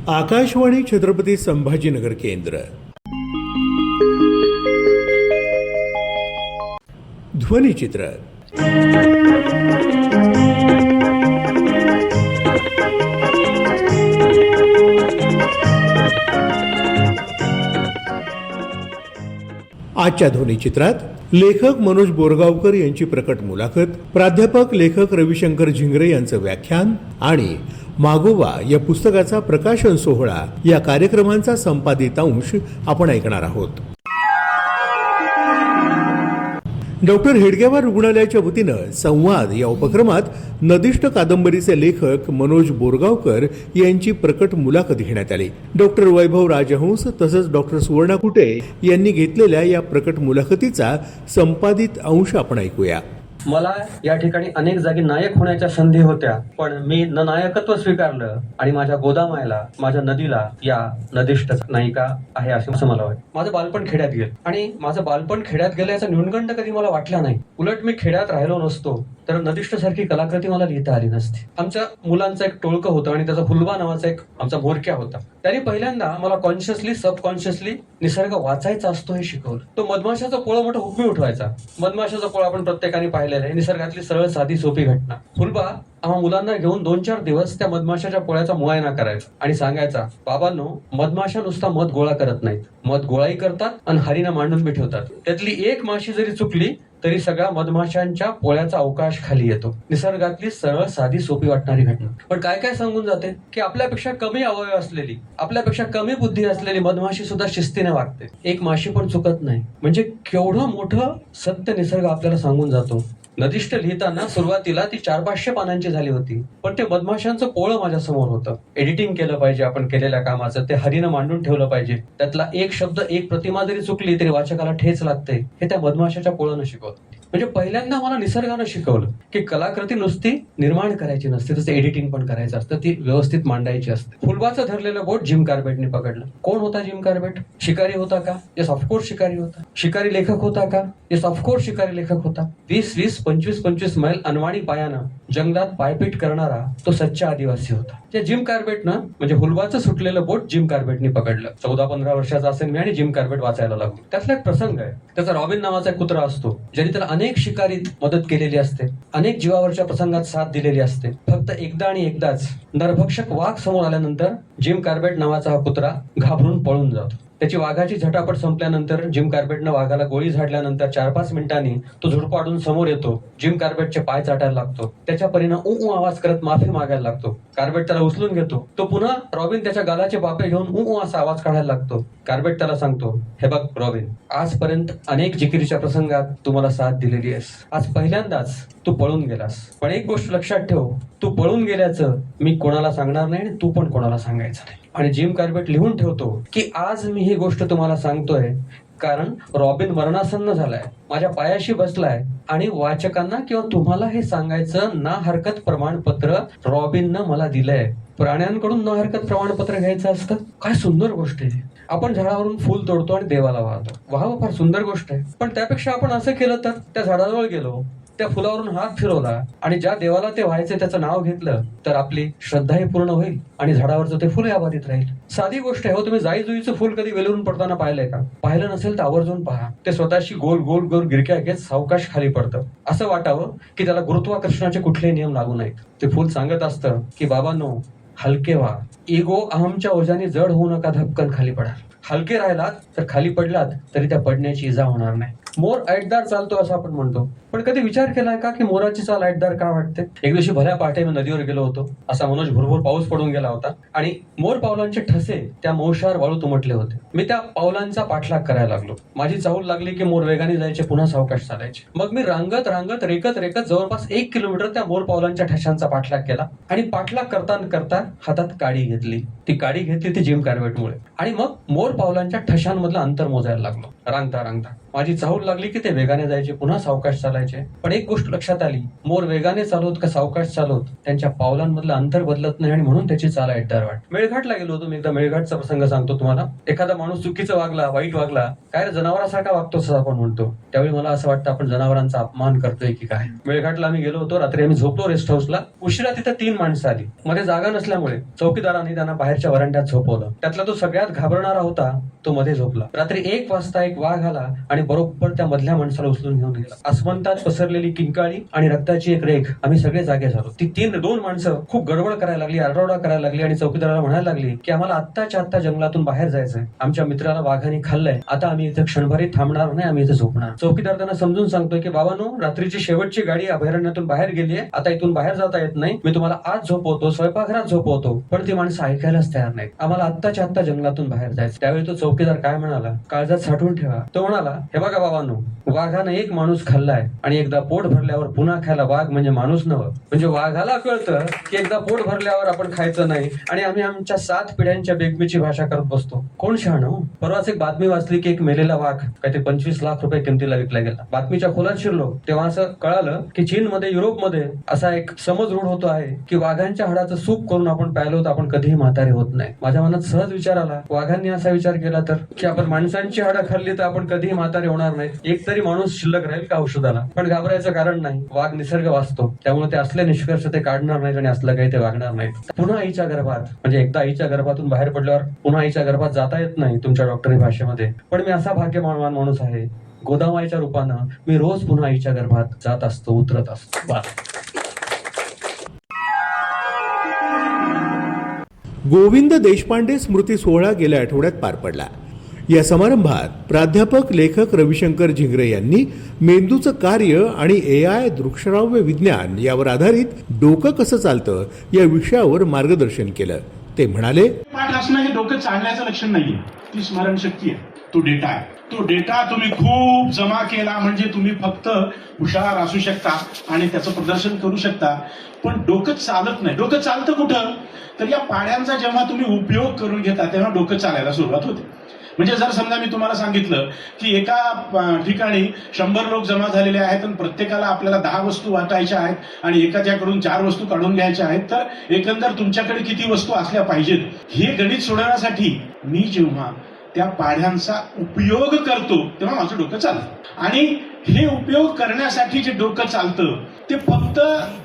आकाशवाणी छत्रपती संभाजीनगर केंद्र. ध्वनिचित्र. आजच्या ध्वनिचित्रात लेखक मनोज बोरगावकर यांची प्रकट मुलाखत, प्राध्यापक लेखक रविशंकर झिंगरे यांचं व्याख्यान आणि मागोवा या पुस्तकाचा प्रकाशन सोहळा या कार्यक्रमांचा संपादित अंश आपण ऐकणार आहोत. डॉक्टर हेडगेवार रुग्णालयाच्या वतीनं संवाद या उपक्रमात नदिष्ट कादंबरीचे लेखक मनोज बोरगावकर यांची प्रकट मुलाखत घेण्यात आली. डॉक्टर वैभव राजहंस तसंच डॉक्टर सुवर्णा कुटे यांनी घेतलेल्या या प्रकट मुलाखतीचा संपादित अंश आपण ऐकूया. मला या ठिकाणी अनेक जागी नायक होण्याच्या संधी होत्या, पण मी न नायकत्व स्वीकारलं आणि माझ्या गोदामायला, माझ्या नदीला या नदिष्ट नायिका आहे असं मला वाटतं. माझं बालपण खेड्यात गेलं आणि माझं बालपण खेड्यात गेलं याचा न्यूनगंड कधी मला वाटला नाही. उलट मी खेड्यात राहिलो नसतो तर नदिष्ट सारखी कलाकृती मला लिहिता आली नसती. आमच्या मुलांचं एक टोळकं होतं आणि त्याचा हुलबा नावाचा एक आमचा मोरक्या होता. त्यांनी पहिल्यांदा मला कॉन्शियसली सबकॉन्शियसली निसर्ग वाचायचा असतो हे शिकवलं. तो मधमाशाचा पोळं मोठं हुकमी उठवायचा. मधमाशाचा पोळं आपण प्रत्येकाने पाहिलेलं आहे. निसर्गातली सरळ साधी सोपी घटना. हुलबा आम्हा मुलांना घेऊन 2-4 दिवस त्या मधमाशाच्या पोळ्याचा मुआयना करायचा आणि सांगायचा, बाबांनो, मधमाशा नुसता मध गोळा करत नाहीत, मध गोळाही करतात आणि हरीना मांडून बी ठेवतात. त्यातली एक माशी जरी चुकली तरी सगळ्या मधमाशांच्या पोळ्याचा अवकाश खाली येतो. निसर्गातली सरळ साधी सोपी वाटणारी घटना, पण काय काय सांगून जाते की आपल्यापेक्षा कमी अवयव असलेली, आपल्यापेक्षा कमी बुद्धी असलेली मधमाशी सुद्धा शिस्तीने वागते. एक माशी पण चुकत नाही. म्हणजे केवढं मोठं सत्य निसर्ग आपल्याला सांगून जातो. नदिष्ट लिहिताना सुरुवातीला ती 400-500 पानांची झाली होती, पण ते मधमाशांचं पोळं माझ्या समोर होतं. एडिटिंग केलं पाहिजे आपण केलेल्या कामाचं, ते हरीनं मांडून ठेवलं पाहिजे. त्यातला एक शब्द, एक प्रतिमा जरी चुकली तरी वाचकाला ठेच लागते. हे त्या मधमाशाच्या पोळानं शिकवलं. म्हणजे पहिल्यांदा मला निसर्गानं शिकवलं की कलाकृती नुसती निर्माण करायची नसते, तसं एडिटिंग पण करायचं असतं, ती व्यवस्थित मांडायची असते. फुलबाचं धरलेलं बोट जिम कार्बेटने पकडलं. कोण होता जिम कार्बेट? शिकारी होता का? येस, ऑफकोर्स शिकारी होता. शिकारी लेखक होता का? येस, ऑफकोर्स शिकारी लेखक होता. 20-20, 25-25 मैल अनवाणी पायानं जंगलात पायपीट करणारा तो सच्चा आदिवासी होता. त्या जिम कार्बेटनं, म्हणजे हुलबाचं सुटलेलं बोट जिम कार्बेटने पकडलं. 14-15 वर्षाचा असेल मी आणि जिम कार्बेट वाचायला लागलो. त्यातला एक प्रसंग आहे. त्याचा रॉबिन नावाचा एक कुत्रा असतो, ज्याने त्याला अनेक शिकारीत मदत केलेली असते, अनेक जीवावरच्या प्रसंगात साथ दिलेली असते. फक्त एकदा आणि एकदाच नरभक्षक वाघ समोर आल्यानंतर जिम कार्बेट नावाचा हा कुत्रा घाबरून पळून जातो. त्याची वाघाची झटापट संपल्यानंतर जिम कार्बेटनं वाघाला गोळी झाडल्यानंतर 4-5 मिनिटांनी तो झुडपाडून समोर येतो. जिम कार्बेटचे पाय चाटायला लागतो. त्याच्या परीनं ऊ आवाज करत माफी मागायला लागतो. कार्बेट त्याला उचलून घेतो. तो पुन्हा रॉबिन त्याच्या गालाचे बापे घेऊन ऊ असा आवाज काढायला लागतो. कार्बेट त्याला सांगतो, हे बघ रॉबिन, आजपर्यंत अनेक जिकिरीच्या प्रसंगात तू मला साथ दिलेली आहेस. आज पहिल्यांदाच तू पळून गेलास, पण एक गोष्ट लक्षात ठेव, तू पळून गेल्याचं मी कोणाला सांगणार नाही आणि तू पण कोणाला सांगायचं नाही. आणि जिम कार्बेट लिहून ठेवतो की आज मी ही गोष्ट तुम्हाला सांगतोय कारण रॉबिन मरणासन्न झालाय, माझ्या पायाशी बसलाय आणि वाचकांना किंवा तुम्हाला हे सांगायचं ना हरकत प्रमाणपत्र रॉबिननं मला दिलंय. प्राण्यांकडून न हरकत प्रमाणपत्र घ्यायचं असतं. काय सुंदर गोष्ट आहे. आपण झाडावरून फुल तोडतो आणि देवाला वाहतो. वाह, फार सुंदर गोष्ट आहे. पण त्यापेक्षा आपण असं केलं तर, त्या झाडाजवळ गेलो, त्या फुलावरून हात फिरवला आणि ज्या देवाला ते व्हायचे त्याचं नाव घेतलं तर आपली श्रद्धाही पूर्ण होईल आणि झाडावरचं ते फुलही अबाधित राहील. साधी गोष्ट आहे. हो, तुम्ही जाई जुईचं फुल कधी वेलून पडताना पाहिलंय का? पाहिलं नसेल तर आवर्जून पहा. ते स्वतःशी गोल गोल गोल गिरक्या घेत सावकाश खाली पडतं. असं वाटावं की त्याला गुरुत्वाकर्षणाचे कुठलेही नियम लागू नाहीत. ते फुल सांगत असतं की बाबांनो, हलके व्हा, इगो अहमच्या ओझ्याने जड होऊ नका, धपकन खाली पडा. हलके राहिलात तर खाली पडलात तरी त्या पडण्याची इजा होणार नाही. मोर ऐटदार चालतो असं आपण म्हणतो, पण कधी विचार केलाय का की मोराची चाल ऐटदार का वाटते? एक दिवशी भल्या पहाटे मी नदीवर गेलो होतो. असा मनोज भुरभुर पाऊस पडून गेला होता आणि मोर पावलांचे ठसे त्या मौशावर वाळूत उमटले होते. मी त्या पावलांचा पाठलाग करायला लागलो. माझी चाहूल लागली की मोर वेगाने जायचे, पुन्हा सावकाश चालायचे. मग मी रांगत रांगत रेकत रेकत जवळपास 1 किलोमीटर त्या मोर पावलांच्या ठशांचा पाठलाग केला आणि पाठलाग करता हातात काडी घेतली. ती काडी घेतली ती जिम कार्बेटमुळे आणि मग मोर पावलांच्या ठशांमधलं अंतर मोजायला लागलो. रांगता माझी चाहूल लागली की ते वेगाने जायचे, पुन्हा सावकाश चालायचे. पण एक गोष्ट लक्षात आली, मोर वेगाने चालवत का सावकाश चालवत त्यांच्या पावलांमधलं अंतर बदलत नाही आणि म्हणून त्याची चाल ऐकदार. मेळघाटला गेलो होतो मी एकदा. मेळघाटचा प्रसंग सांगतो तुम्हाला. एखादा माणूस चुकीचं वागला, वाईट वागला, काय रे जनावरासारखा वागतो असं आपण म्हणतो. त्यावेळी मला असं वाटतं आपण जनावरांचा अपमान करतोय की काय. मेळघाटला आम्ही गेलो होतो. रात्री आम्ही झोपलो रेस्ट हाऊसला. उशिरा तिथे 3 माणसं आली. मध्ये जागा नसल्यामुळे चौकीदारांनी त्यांना बाहेरच्या वरांड्यात झोपवलं. त्यातला तो सगळ्यात घाबरणारा होता, तो मध्ये झोपला. रात्री 1 वाजता एक वाघ आला आणि बरोबर त्या मधल्या माणसाला उचलून घेऊन गेला. आसमंतात पसरलेली किंकाळी आणि रक्ताची एक रेख. आम्ही सगळे जागे झालो. ती 2 माणसं खूप गडबड करायला लागली, आरडाओरडा करायला लागली आणि चौकीदाराला म्हणायला लागली की आम्हाला आत्ताच्या आत्ता जंगलातून बाहेर जायचंय. आमच्या मित्राला वाघाने खाल्लंय. आता आम्ही इथे क्षणभरही थांबणार नाही, आम्ही इथे झोपणार. चौकीदार त्यांना समजून सांगतोय की बाबांनो, रात्रीची शेवटची गाडी अभयारण्यातून बाहेर गेलीये, आता इथून बाहेर जाता येत नाही. मी तुम्हाला आज झोपवतो, स्वयंपाकघरात झोपवतो. पण ती माणसं ऐकायलाच तयार नाहीत. आम्हाला आत्ताच्या आत्ता जंगलातून बाहेर जायचं. त्यावेळी तो चौकीदार काय म्हणाला, काळजात साठवून ठेवा. तो म्हणाला, हे बघा बाबांनो, वाघानं एक माणूस खाल्लाय आणि एकदा पोट भरल्यावर पुन्हा खायला वाघ म्हणजे माणूस नव्हतं. म्हणजे वाघाला कळतं की एकदा पोट भरल्यावर आपण खायचं नाही आणि आम्ही आमच्या 7 पिढ्यांच्या बेगमीची भाषा करत बसतो. कोण शहाणं? परवाच एक बातमी वाचली की एक मेलेला वाघ काय ते 25 लाख रुपये किमतीला विकला गेला. बातमीच्या खोलात शिरलो तेव्हा असं कळालं की चीनमध्ये, युरोपमध्ये असा एक समज रूढ होतो आहे की वाघांच्या हाडाचं सूप करून आपण प्यायलो तर आपण कधीही म्हातारे होत नाही. माझ्या मनात सहज विचार आला, वाघांनी असा विचार केला तर की आपण माणसांची हाडं खाल्ली तर आपण कधीही म्हातारे होणार नाही. एक तरी माणूस शिल्लक राहील का औषधाला? पण घाबरायचं कारण नाही. वाघ निसर्ग वाचतो, त्यामुळे ते असले निष्कर्ष ते काढणार नाहीत आणि असलं काही ते वागणार नाहीत. पुन्हा आईच्या गर्भात, म्हणजे एकदा आईच्या गर्भातून बाहेर पडल्यावर पुन्हा आईच्या गर्भात जाता येत नाही तुमच्या डॉक्टरी भाषेमध्ये. पण मी असा भाग्यवान माणूस आहे, गोदामाईच्या रूपानं मी रोज पुन्हा आईच्या गर्भात जात असतो, उतरत असतो. गोविंद देशपांडे स्मृती सोहळा गेल्या आठवड्यात पार पडला. या समारंभात प्राध्यापक लेखक रविशंकर झिंगरे यांनी मेंदूचं कार्य आणि AI दृकश्राव्य विज्ञान यावर आधारित डोकं कसं चालतं या विषयावर मार्गदर्शन केलं. ते म्हणाले, पाठ असणं हे डोकं चालण्याचं लक्षण नाहीये, ती स्मरणशक्ती आहे. तो डेटा आहे. तो डेटा तुम्ही खूप जमा केला म्हणजे तुम्ही फक्त हुशार असू शकता आणि त्याचं प्रदर्शन करू शकता, पण डोकं चालत नाही. डोकं चालतं कुठं? तर या पाढ्यांचा जेव्हा तुम्ही उपयोग करून घेता तेव्हा डोकं चालायला सुरुवात होते. म्हणजे जर समजा मी तुम्हाला सांगितलं की एका ठिकाणी 100 लोक जमा झालेले आहेत आणि प्रत्येकाला आपल्याला 10 वस्तू वाटायच्या आहेत आणि एकाच्याकडून 4 वस्तू काढून घ्यायच्या आहेत, तर एकंदर तुमच्याकडे किती वस्तू असल्या पाहिजेत हे गणित सोडवण्यासाठी मी जेव्हा त्या पाढ्यांचा उपयोग करतो तेव्हा माझं डोकं चालतं. आणि हे उपयोग करण्यासाठी जे डोकं चालतं ते फक्त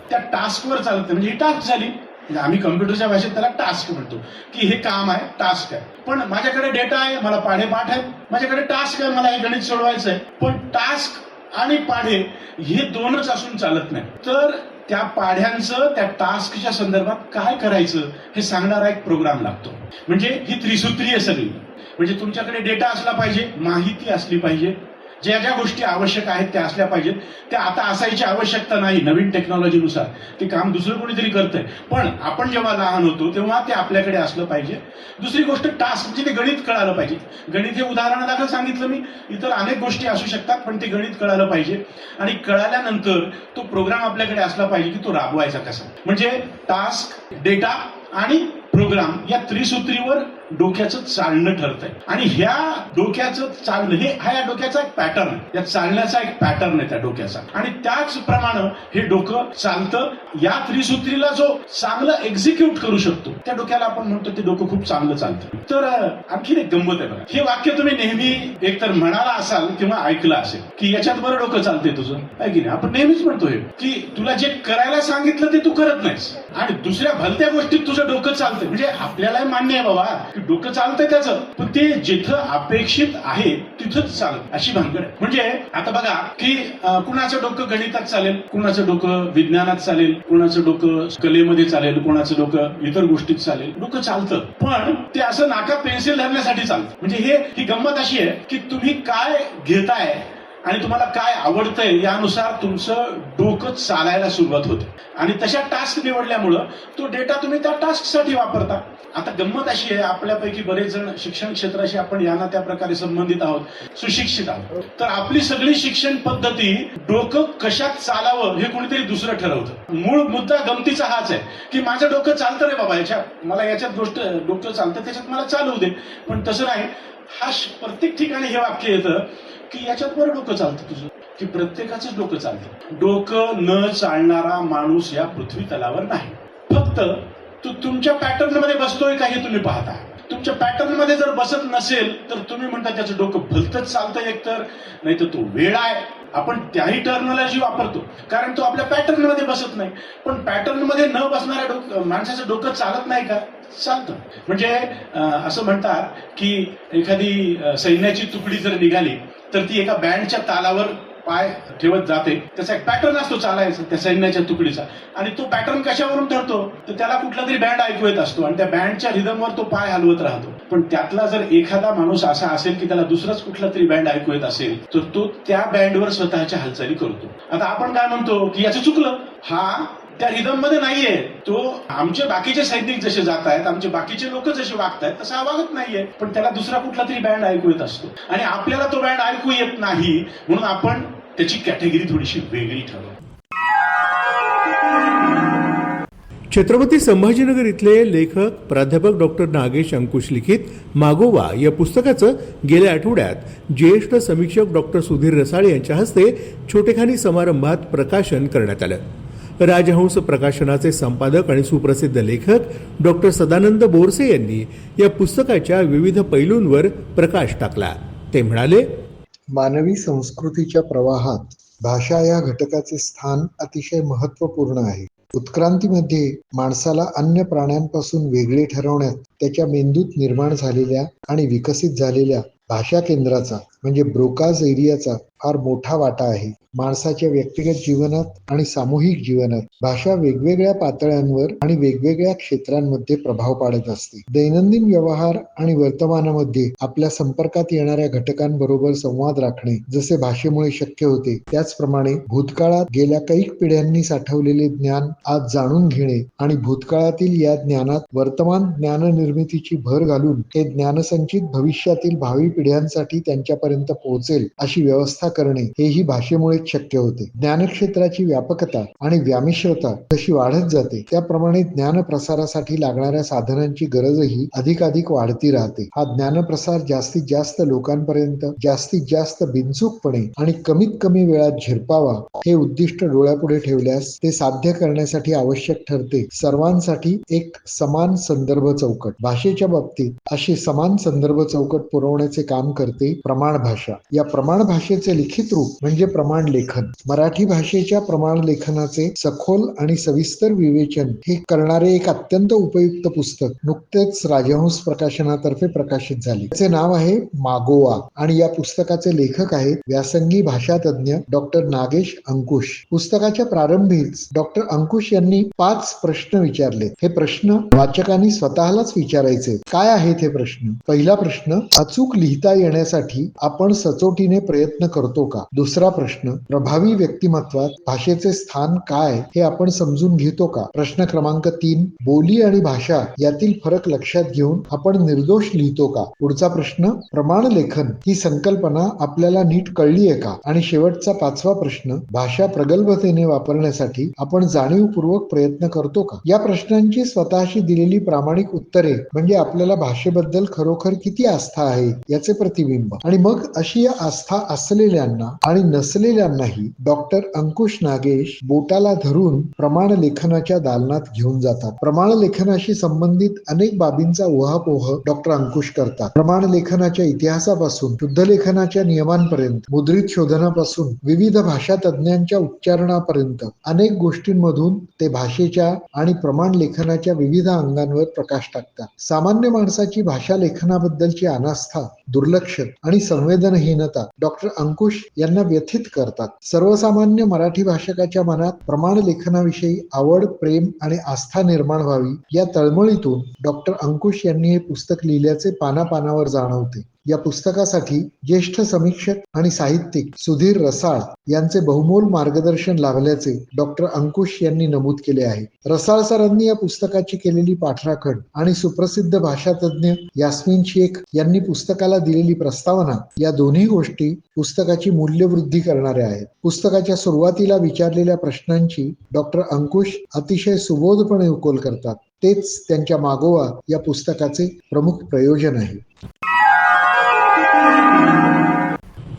त्या टास्कवर चालतं. म्हणजे ही टास्क झाली, आम्ही कम्प्युटरच्या भाषेत त्याला टास्क म्हणतो की हे काम आहे, टास्क आहे. पण माझ्याकडे डेटा आहे, मला पाढे पाठ आहेत. माझ्याकडे टास्क आहे, मला हे गणित सोडवायचं आहे. पण टास्क आणि पाढे हे दोनच असून चालत नाही. तर त्या पाढ्यांचं त्या टास्कच्या संदर्भात काय करायचं हे सांगणारा एक प्रोग्राम लागतो. म्हणजे ही त्रिसूत्री आहे सगळी. म्हणजे तुमच्याकडे डेटा असला पाहिजे, माहिती असली पाहिजे, ज्या ज्या गोष्टी आवश्यक आहेत त्या असल्या पाहिजेत. त्या आता असायची आवश्यकता नाही, नवीन टेक्नॉलॉजीनुसार ते काम दुसरं कोणीतरी करतंय. पण आपण जेव्हा लहान होतो तेव्हा ते आपल्याकडे असलं पाहिजे. दुसरी गोष्ट टास्क, म्हणजे ते गणित कळालं पाहिजे. गणित हे उदाहरणादाखल सांगितलं मी, इतर अनेक गोष्टी असू शकतात, पण ते गणित कळालं पाहिजे. आणि कळाल्यानंतर तो प्रोग्राम आपल्याकडे असला पाहिजे की तो राबवायचा कसा. म्हणजे टास्क, डेटा आणि प्रोग्राम या त्रिसूत्रीवर डोक्याचं चालणं ठरतंय. आणि ह्या डोक्याचं चालणं हा या डोक्याचा एक पॅटर्न आहे, या चालण्याचा एक पॅटर्न आहे त्या डोक्याचा. आणि त्याचप्रमाणे हे डोकं चालतं. या त्रिसूत्रीला जो चांगलं एक्झिक्यूट करू शकतो त्या डोक्याला आपण म्हणतो ते डोकं खूप चांगलं चालतं. तर आणखीन एक गंमत आहे बघा. हे वाक्य तुम्ही नेहमी एकतर म्हणाला असाल किंवा ऐकलं असेल की याच्यात बरं डोकं चालतंय तुझं, आहे की नाही. आपण नेहमीच म्हणतो हे की तुला जे करायला सांगितलं ते तू करत नाहीस आणि दुसऱ्या भलत्या गोष्टीत तुझं डोकं चालतंय. म्हणजे आपल्याला मान्य आहे बाबा की डोकं चालतंय त्याचं, पण ते जिथं अपेक्षित आहे तिथंच चालत अशी भानगड आहे. म्हणजे आता बघा की कुणाचं डोकं गणितात चालेल, कुणाचं डोकं विज्ञानात चालेल, कुणाचं डोकं कलेमध्ये चालेल, कुणाचं डोकं इतर गोष्टीत चालेल. डोकं चालतं, पण ते असं नाकात पेन्सिल धरण्यासाठी चालतं. म्हणजे ही गंमत अशी आहे की तुम्ही काय घेताय आणि तुम्हाला काय आवडतंय यानुसार तुमचं डोकं चालायला सुरुवात होते. आणि तशा टास्क निवडल्यामुळं तो डेटा तुम्ही त्या टास्कसाठी वापरता. आता गंमत अशी आहे, आपल्यापैकी बरेच जण शिक्षण क्षेत्राशी आपण यांना त्या प्रकारे संबंधित आहोत, सुशिक्षित आहोत. तर आपली सगळी शिक्षण पद्धती डोकं कशात चालावं हे कोणीतरी दुसरं ठरवतं. मूळ मुद्दा गमतीचा हाच आहे की माझं डोकं चालतं रे बाबा, याच्यात मला याच्यात गोष्ट डोकं चालतं त्याच्यात मला चालवू दे. पण तसं नाही, प्रत्येक ठिकाणी हे वाक्य येतं की याच्यात बरं डोकं चालतं तुझं, की प्रत्येकाचंच डोकं चालतं. डोकं न चालणारा माणूस या पृथ्वी तलावर नाही. फक्त तो तुमच्या पॅटर्न मध्ये बसतोय का हे तुम्ही पाहता. तुमच्या पॅटर्न मध्ये जर बसत नसेल तर तुम्ही म्हणता त्याचं डोकं भलतंच चालतं एकतर, नाही तर तो वेडा आहे. आपण त्याही टर्मिनॉलॉजी वापरतो कारण तो आपल्या पॅटर्न मध्ये बसत नाही. पण पॅटर्न मध्ये न बसणाऱ्या माणसाचं डोकं चालत नाही का? चालतं. म्हणजे असं म्हणतात की एखादी सैन्याची तुकडी जर निघाली तर ती एका बँडच्या तालावर पाय ठेवत जाते. त्याचा एक पॅटर्न असतो चालायचा त्या सैन्याच्या तुकडीचा, आणि तो पॅटर्न कशावरून ठरतो तर त्याला कुठला तरी बँड ऐकू येत असतो आणि त्या बँडच्या रिदमवर तो पाय हलवत राहतो. पण त्यातला जर एखादा माणूस असा असेल की त्याला दुसराच कुठला तरी बँड ऐकू येत असेल तर तो त्या बँडवर स्वतःच्या हालचाली करतो. आता आपण काय म्हणतो की याचं चुकलं, हा त्या रिदम मध्ये नाहीये. तो आमचे बाकीचे सैनिक जसे जात आहेत, आमचे बाकीचे लोक जसे वागतायत तसा वागत नाहीये. पण त्याला दुसरा कुठला तरी बँड ऐकू येत असतो आणि आपल्याला तो बँड ऐकू येत नाही म्हणून आपण त्याची कॅटेगरी थोडीशी वेगळी ठरवतो. छत्रपती संभाजीनगर इथले लेखक प्राध्यापक डॉक्टर नागेश अंकुश लिखित मागोवा या पुस्तकाचं गेल्या आठवड्यात ज्येष्ठ समीक्षक डॉक्टर सुधीर रसाळ यांच्या हस्ते छोटेखानी समारंभात प्रकाशन करण्यात आलं. राजहंस प्रकाशनाचे संपादक आणि सुप्रसिद्ध लेखक डॉक्टर सदानंद बोरसे यांनी या पुस्तकाच्या विविध पैलूंवर प्रकाश टाकला. ते म्हणाले, मानवी संस्कृतीच्या प्रवाहात भाषा या घटकाचे स्थान अतिशय महत्त्वपूर्ण आहे. उत्क्रांतीमध्ये माणसाला अन्य प्राण्यांपासून वेगळे ठरवण्यात त्याच्या मेंदूत निर्माण झालेल्या आणि विकसित झालेल्या भाषा केंद्राचा म्हणजे ब्रोकाज एरियाचा फार मोठा वाटा आहे. माणसाच्या व्यक्तिगत जीवनात आणि सामूहिक जीवनात भाषा वेगवेगळ्या पातळ्यांवर आणि वेगवेगळ्या क्षेत्रांमध्ये प्रभाव पाडत असते. दैनंदिन व्यवहार आणि वर्तमानामध्ये आपल्या संपर्कात येणाऱ्या घटकांबरोबर संवाद राखणे जसे भाषेमुळे शक्य होते, त्याचप्रमाणे भूतकाळात गेल्या कैक पिढ्यांनी साठवलेले ज्ञान आज जाणून घेणे आणि भूतकाळातील या ज्ञानात वर्तमान ज्ञान निर्मितीची भर घालून हे ज्ञानसंचित भविष्यातील भावी पिढ्यांसाठी त्यांच्यापर्यंत पोहोचेल अशी व्यवस्था करणे हेही भाषेमुळे शक्य होते. ज्ञानक्षेत्राची व्यापकता आणि व्यामिश्रता जशी वाढत जाते त्याप्रमाणे ज्ञान प्रसारासाठी लागणाऱ्या साधनांची गरजही अधिकाधिक वाढती राहते. हा ज्ञानप्रसार जास्तीत जास्त लोकांपर्यंत जास्तीत जास्त बिनचूकपणे आणि कमीत कमी वेळात झिरपावा हे उद्दिष्ट डोळ्यापुढे ठेवल्यास ते साध्य करण्यासाठी आवश्यक ठरते सर्वांसाठी एक समान संदर्भ चौकट. भाषेच्या बाबतीत अशी समान संदर्भ चौकट पुरवण्याचे काम करते प्रमाण भाषा. या प्रमाण भाषेचे लिखित रूप म्हणजे प्रमाण लेखन. मराठी भाषेच्या प्रमाण लेखनाचे सखोल आणि सविस्तर विवेचन हे करणारे एक अत्यंत उपयुक्त पुस्तक नुकतेच राजहंस प्रकाशनातर्फे प्रकाशित झाले. त्याचे नाव आहे मागोवा आणि या पुस्तकाचे लेखक आहेत व्यासंगी भाषा तज्ञ डॉक्टर नागेश अंकुश. पुस्तकाच्या प्रारंभीच डॉक्टर अंकुश यांनी 5 प्रश्न विचारले. हे प्रश्न वाचकांनी स्वतःलाच विचारायचे. काय आहेत हे प्रश्न? पहिला प्रश्न, अचूक लिहिता येण्यासाठी आपण सचोटीने प्रयत्न करतो का? दुसरा प्रश्न, प्रभावी व्यक्तिमत्वात भाषेचे स्थान काय हे आपण समजून घेतो का? प्रश्न क्रमांक 3, बोली आणि भाषा यातील फरक लक्षात घेऊन आपण निर्दोष लिहितो का? पुढचा प्रश्न, प्रमाण लेखन ही संकल्पना आपल्याला नीट कळली आहे का? आणि शेवटचा 5वा प्रश्न, भाषा प्रगल्भतेने वापरण्यासाठी आपण जाणीवपूर्वक प्रयत्न करतो का? या प्रश्नांची स्वतःशी दिलेली प्रामाणिक उत्तरे म्हणजे आपल्याला भाषेबद्दल खरोखर किती आस्था आहे याचे प्रतिबिंब. आणि मग अशी आस्था असलेल्यांना आणि नसलेल्यांनाही डॉक्टर अंकुश नागेश बोटाला धरून प्रमाण लेखनाच्या दालनात घेऊन जातात. प्रमाण लेखनाशी संबंधित अनेक बाबींचा उहापोह डॉक्टर अंकुश करतात. प्रमाण लेखनाच्या इतिहासापासून शुद्ध लेखनाच्या नियमांपर्यंत, मुद्रित शोधनापासून विविध भाषा तज्ञांच्या उच्चारणापर्यंत अनेक गोष्टींमधून ते भाषेच्या आणि प्रमाण लेखनाच्या विविध अंगांवर प्रकाश टाकतात. सामान्य माणसाची भाषा लेखनाबद्दलची अनास्था, दुर्लक्ष आणि संवेदनहीनता डॉक्टर अंकुश यांना व्यथित करतात. सर्वसामान्य मराठी भाषकाच्या मनात प्रमाण लेखनाविषयी आवड, प्रेम आणि आस्था निर्माण व्हावी या तळमळीतून डॉक्टर अंकुश यांनी हे पुस्तक लिहिल्याचे पानापानावर जाणवते. या पुस्तकासाठी ज्येष्ठ समीक्षक आणि साहित्यिक सुधीर रसाळ यांचे बहुमोल मार्गदर्शन लाभल्याचे डॉक्टर अंकुश यांनी नमूद केले आहे. रसाळ सरांनी या पुस्तकाची केलेली पाठराखण आणि सुप्रसिद्ध भाषातज्ञ यास्मिन शेख यांनी पुस्तकाला दिलेली प्रस्तावना या दोन्ही गोष्टी पुस्तकाची मूल्यवृद्धी करणाऱ्या आहेत. पुस्तकाच्या सुरुवातीला विचारलेल्या प्रश्नांची डॉक्टर अंकुश अतिशय सुबोधपणे उकल करतात. तेच त्यांच्या मागोवा या पुस्तकाचे प्रमुख प्रयोजन आहे.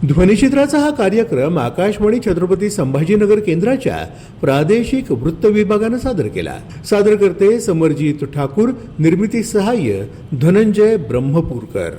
ध्वनिचित्राचा हा कार्यक्रम आकाशवाणी छत्रपती संभाजीनगर केंद्राच्या प्रादेशिक वृत्त विभागानं सादर केला. सादरकर्ते समरजित ठाकूर, निर्मिती सहाय्य धनंजय ब्रह्मपूरकर.